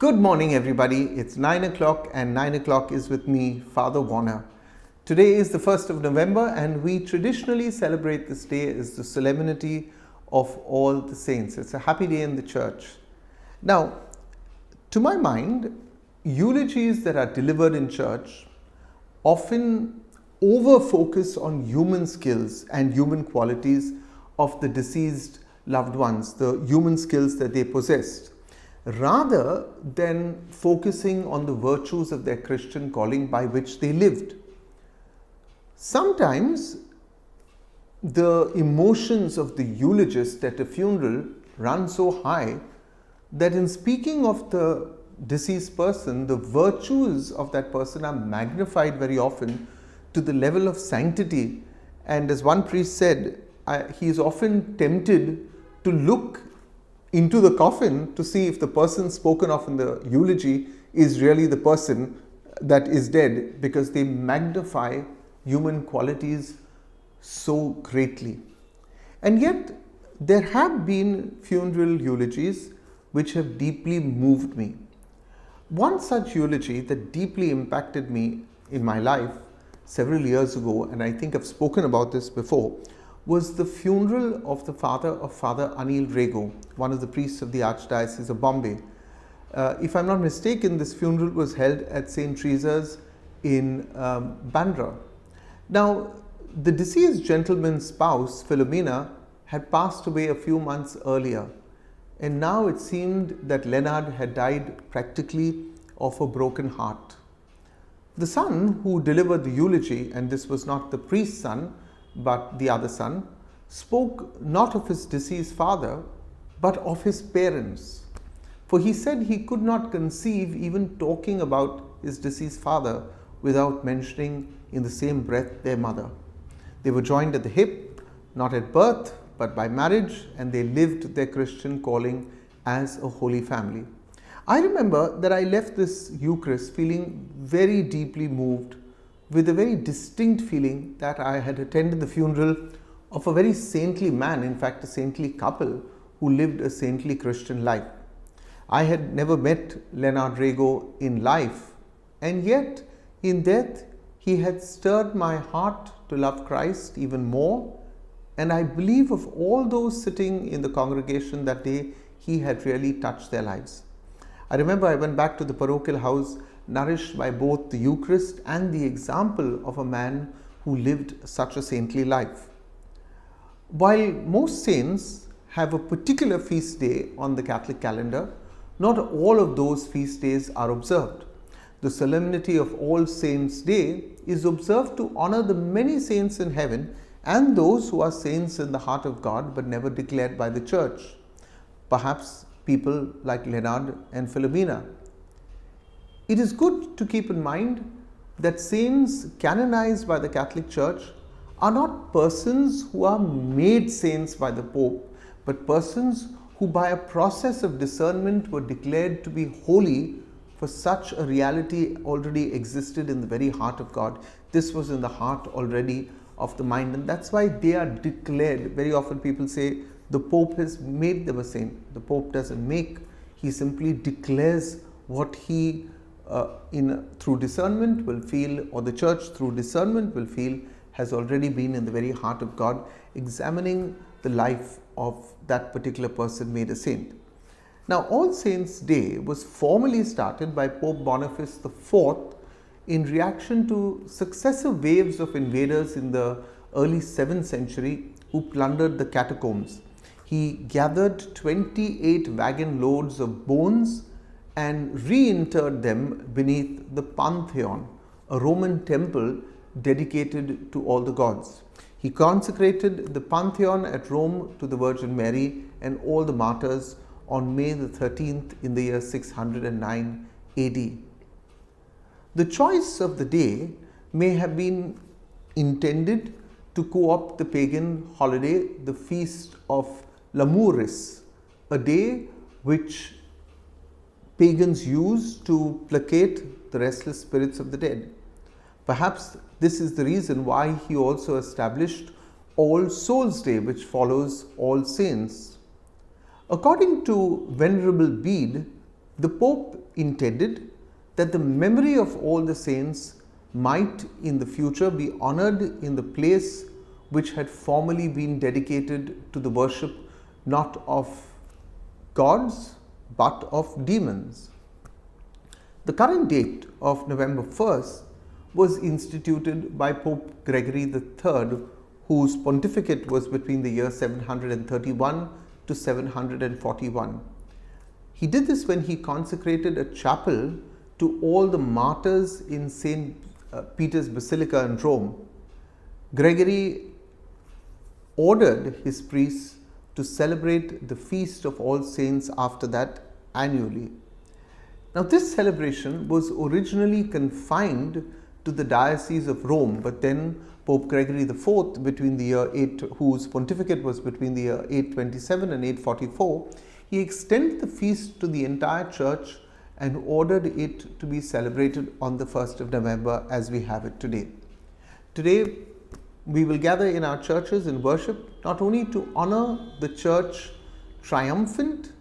Good morning, everybody. It's 9 o'clock, and 9 o'clock is with me, Father Warner. Today is the 1st of November, and we traditionally celebrate this day as the Solemnity of All the Saints. It's a happy day in the church. Now, to my mind, eulogies that are delivered in church often over-focus on human skills and human qualities of the deceased loved ones, the human skills that they possessed, rather than focusing on the virtues of their Christian calling by which they lived. Sometimes the emotions of the eulogist at a funeral run so high that in speaking of the deceased person, the virtues of that person are magnified very often to the level of sanctity. And as one priest said, he is often tempted to look into the coffin to see if the person spoken of in the eulogy is really the person that is dead, because they magnify human qualities so greatly. And yet, there have been funeral eulogies which have deeply moved me. One such eulogy that deeply impacted me in my life several years ago, and I think I've spoken about this before, was the funeral of the father of Father Anil Rego, one of the priests of the Archdiocese of Bombay. If I'm not mistaken, this funeral was held at St. Teresa's in Bandra. Now, the deceased gentleman's spouse, Philomena, had passed away a few months earlier, and now it seemed that Leonard had died practically of a broken heart. The son who delivered the eulogy, and this was not the priest's son, but the other son, spoke not of his deceased father, but of his parents. For he said he could not conceive even talking about his deceased father without mentioning in the same breath their mother. They were joined at the hip, not at birth, but by marriage, and they lived their Christian calling as a holy family. I remember that I left this Eucharist feeling very deeply moved, with a very distinct feeling that I had attended the funeral of a very saintly man, in fact a saintly couple who lived a saintly Christian life. I had never met Leonard Rego in life, and yet in death he had stirred my heart to love Christ even more, and I believe of all those sitting in the congregation that day, he had really touched their lives. I remember I went back to the parochial house nourished by both the Eucharist and the example of a man who lived such a saintly life. While most saints have a particular feast day on the Catholic calendar, not all of those feast days are observed. The Solemnity of All Saints Day is observed to honor the many saints in heaven and those who are saints in the heart of God but never declared by the Church. Perhaps people like Leonard and Philomena. It is good to keep in mind that saints canonized by the Catholic Church are not persons who are made saints by the Pope, but persons who by a process of discernment were declared to be holy, for such a reality already existed in the very heart of God. This was in the heart already of the mind, and that's why they are declared. Very often people say the Pope has made them a saint. The Pope doesn't make, he simply declares what he through discernment will feel, or the Church through discernment will feel, has already been in the very heart of God, examining the life of that particular person made a saint. Now, All Saints' Day was formally started by Pope Boniface IV in reaction to successive waves of invaders in the early 7th century who plundered the catacombs. He gathered 28 wagon loads of bones and reinterred them beneath the Pantheon, a Roman temple dedicated to all the gods. He consecrated the Pantheon at Rome to the Virgin Mary and all the martyrs on May the 13th in the year 609 AD. The choice of the day may have been intended to co-opt the pagan holiday, the Feast of Lamouris, a day which pagans use to placate the restless spirits of the dead. Perhaps this is the reason why he also established All Souls' Day, which follows All Saints. According to Venerable Bede, The Pope intended that the memory of all the saints might in the future be honored in the place which had formerly been dedicated to the worship not of gods but of demons. The current date of November 1st was instituted by Pope Gregory III, whose pontificate was between the year 731 to 741. He did this when he consecrated a chapel to all the martyrs in St. Peter's Basilica in Rome. Gregory ordered his priests to celebrate the Feast of All Saints after that annually. Now, this celebration was originally confined to the Diocese of Rome, but then Pope Gregory IV, between the year whose pontificate was between the year 827 and 844, he extended the feast to the entire church and ordered it to be celebrated on the 1st of November as we have it today. Today, we will gather in our churches and worship not only to honor the church triumphant,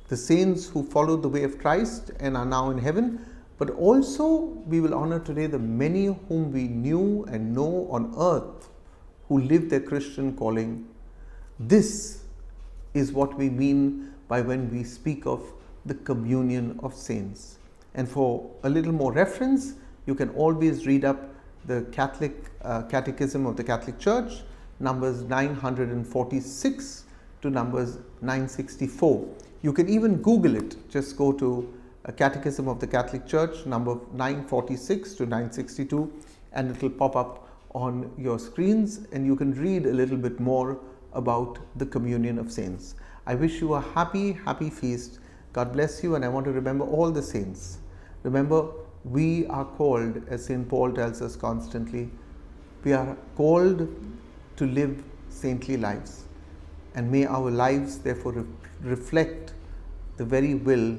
the saints who followed the way of Christ and are now in heaven, but also we will honor today the many whom we knew and know on earth who lived their Christian calling. This is what we mean by when we speak of the communion of saints. And for a little more reference, you can always read up the Catholic Catechism of the Catholic Church, numbers 946 to numbers 964. You can even Google it. Just go to a Catechism of the Catholic Church, number 946 to 962, and it will pop up on your screens, and you can read a little bit more about the communion of saints. I wish you a happy feast. God bless you, and I want to remember all the saints. Remember, we are called, as St. Paul tells us constantly, we are called to live saintly lives, and may our lives therefore reflect the very will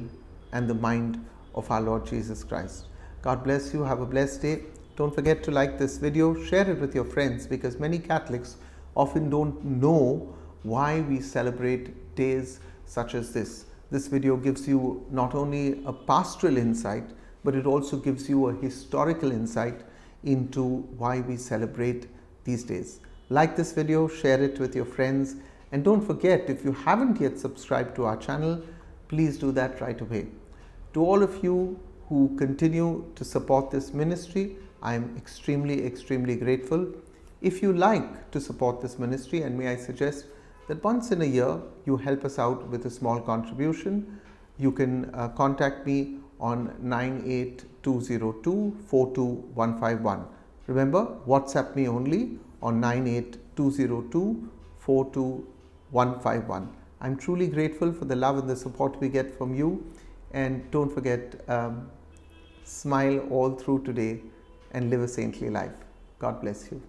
and the mind of our Lord Jesus Christ. God bless you. Have a blessed day. Don't forget to like this video, share it with your friends, because many Catholics often don't know why we celebrate days such as this. This video gives you not only a pastoral insight, but it also gives you a historical insight into why we celebrate these days. Like this video, share it with your friends, and don't forget, if you haven't yet subscribed to our channel, please do that right away. To all of you who continue to support this ministry, I am extremely grateful. If you like to support this ministry, and may I suggest that once in a year you help us out with a small contribution, you can contact me on 98202 42151. Remember, WhatsApp me only on 98202 42151. I'm truly grateful for the love and the support we get from you. And don't forget, smile all through today and live a saintly life. God bless you.